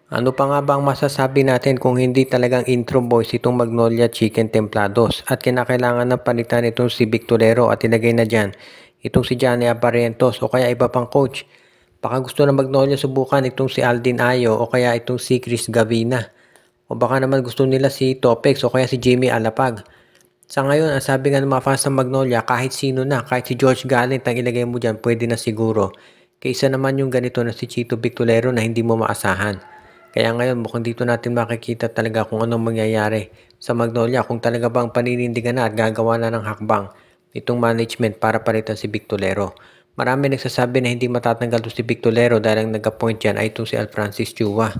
Ano pa nga ba ang masasabi natin kung hindi talagang intro boys itong Magnolia Chicken Templados at kinakailangan ng palitan itong si Victorero at ilagay na dyan itong si Johnny Abarrientos o kaya iba pang coach. Baka gusto na Magnolia subukan itong si Aldin Ayo o kaya itong si Chris Gavina. O baka naman gusto nila si Topex o kaya si Jamie Alapag. Sa ngayon, ang sabi nga ng mga fans ng Magnolia, kahit sino na, kahit si George Gallant ang ilagay mo dyan, pwede na siguro. Kaysa naman yung ganito na si Chito Victorero na hindi mo maasahan. Kaya ngayon, mukhang dito natin makikita talaga kung anong mangyayari sa Magnolia, kung talaga bang paninindigan na at gagawa na ng hakbang itong management para palitan si Victorero. Marami nagsasabi na hindi matatanggal to si Victorero dahil ang nag-appoint dyan ay itong si Alfrancis Chua.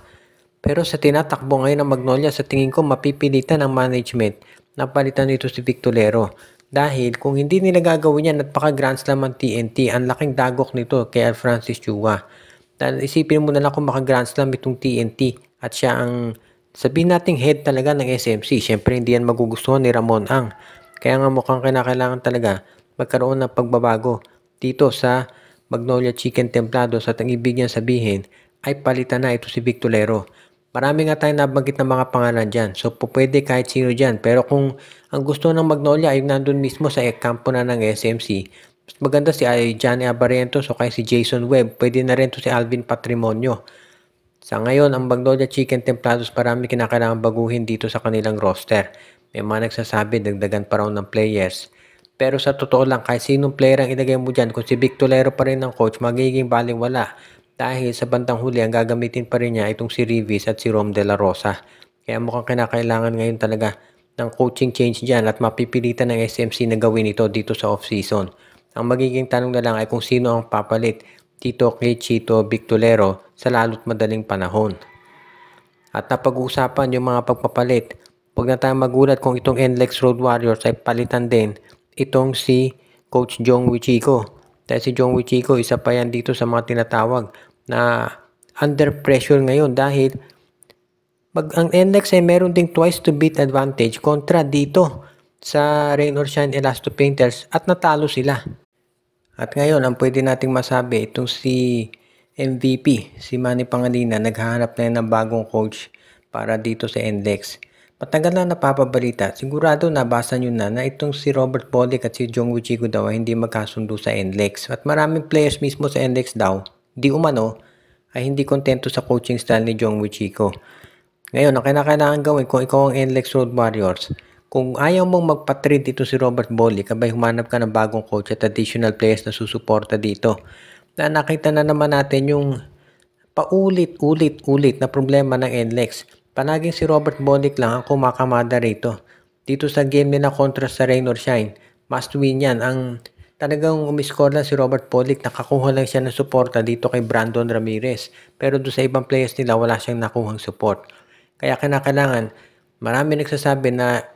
Pero sa tinatakbo ngayon ng Magnolia, sa tingin ko mapipilitan ng management na palitan nito si Victorero. Dahil kung hindi nila gagawin yan at paka-Grand Slam ang TNT, ang laking dagok nito kay Alfrancis Chua. Dahil isipin mo na lang kung maka-Grand Slam itong TNT at siya ang sabihin nating head talaga ng SMC. Siyempre hindi yan magugustuhan ni Ramon Ang. Kaya nga mukhang kinakailangan talaga magkaroon ng pagbabago dito sa Magnolia Chicken Templados at ang ibig niyan sabihin ay palitan na ito si Victorero. Marami nga tayong nabanggit ng mga pangalan dyan. So, pwede kahit sino dyan. Pero kung ang gusto ng Magnolia ay nandun mismo sa kampo na ng SMC, mas maganda si Johnny Abarrientos o kaya si Jason Webb. Pwede na rin to si Alvin Patrimonio. Sa ngayon, ang Magnolia Chicken Templados marami kinakailangan baguhin dito sa kanilang roster. May mga nagsasabi dagdagan pa raw ng players. Pero sa totoo lang, kahit sinong player ang ilagay mo dyan, kung si Victorero pa rin ng coach, magiging baliwala. Dahil sa bandang huli, ang gagamitin pa rin niya itong si Rivis at si Rom De La Rosa. Kaya mukhang kinakailangan ngayon talaga ng coaching change dyan at mapipilitan ng SMC na gawin ito dito sa off-season. Ang magiging tanong na lang ay kung sino ang papalit dito kay Chito Victorero sa lalo't madaling panahon. At napag-uusapan yung mga pagpapalit, huwag na tayong magulat kung itong NLEX Road Warriors ay palitan din itong si Coach Jong Wichiko. Dahil si Jong Wichiko, isa pa yan dito sa mga tinatawag na under pressure ngayon dahil ang NLEX ay meron ding twice to beat advantage kontra dito sa Rain or Shine Elasto Painters at natalo sila. At ngayon, ang pwede nating masabi, itong si MVP, si Manny Pangilinan, naghahanap na yan ng bagong coach para dito sa NLEX. Matagal na napapabalita, sigurado nabasa nyo na itong si Robert Bolick at si Jong Wichiko daw ay hindi magkasundo sa NLEX. At maraming players mismo sa NLEX daw, di umano, ay hindi kontento sa coaching style ni Jong Wichiko. Ngayon, ang kailangan gawin kung ikaw ang NLEX Road Warriors, kung ayaw mong magpa-trade dito si Robert Bolick, abay humanap ka ng bagong coach at additional players na susuporta dito. Na nakita na naman natin yung paulit-ulit na problema ng NLEX. Palaging si Robert Bolick lang ang kumakamada rito. Dito sa game nila kontra sa Rain or Shine, must win yan. Ang talagang umiscore lang si Robert Bolick, nakakuha lang siya ng suporta dito kay Brandon Ramirez. Pero doon sa ibang players nila, wala siyang nakuhang support. Kaya kinakailangan, marami nagsasabi na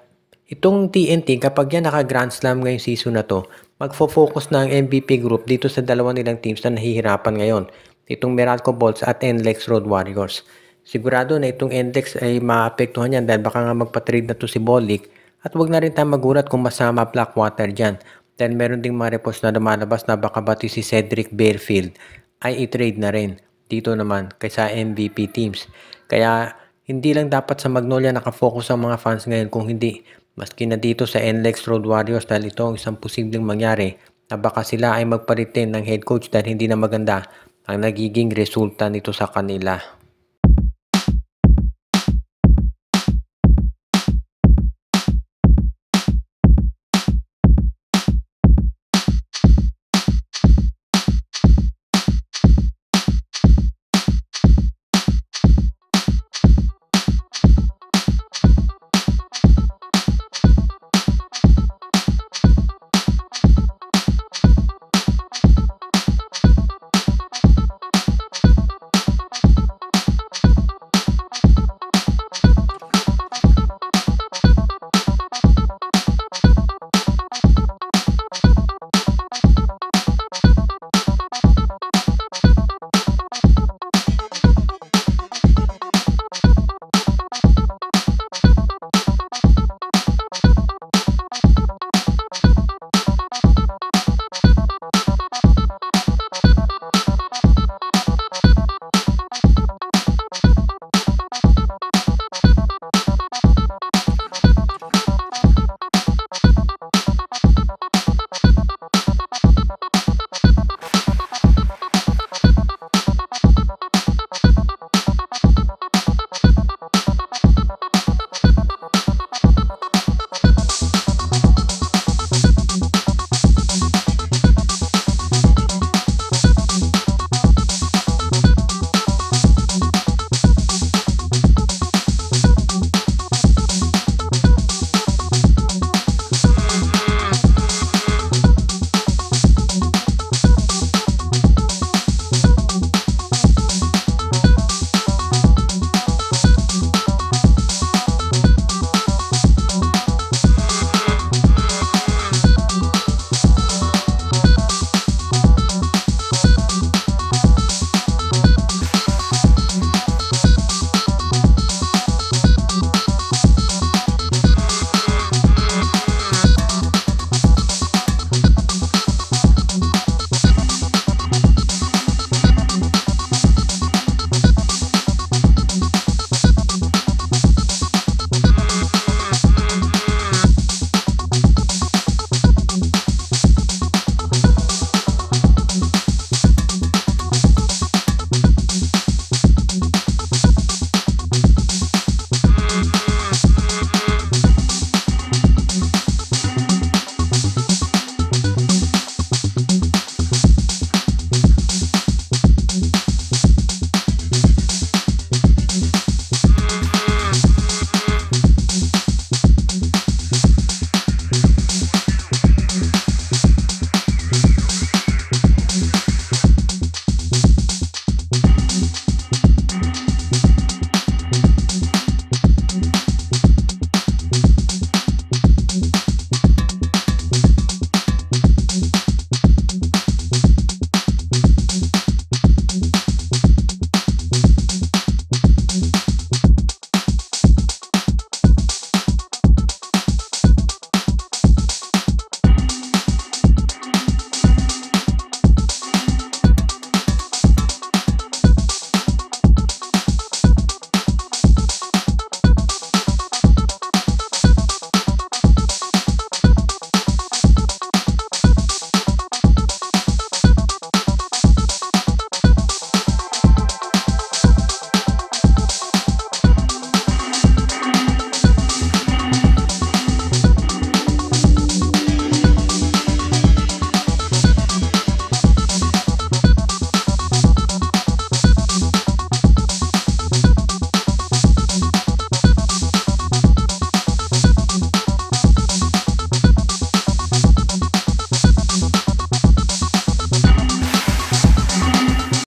itong TNT, kapag yan naka-Grand Slam ngayong season na to, magfo-focus na ang MVP group dito sa dalawa nilang teams na nahihirapan ngayon. Itong Meralco Bolts at NLEX Road Warriors. Sigurado na itong NLEX ay maapektuhan yan dahil baka nga magpa-trade na to si Bolick at wag na rin tayo magulat kung masama Blackwater dyan. Dahil meron ding mga reports na lumalabas na baka bati si Cedric Bearfield ay i-trade na rin dito naman kaysa MVP teams. Kaya hindi lang dapat sa Magnolia nakafocus ang mga fans ngayon kung hindi maski na dito sa NLEX Road Warriors dahil ito ang isang posibleng mangyari na baka sila ay magpalitin ng head coach dahil hindi na maganda ang nagiging resulta nito sa kanila.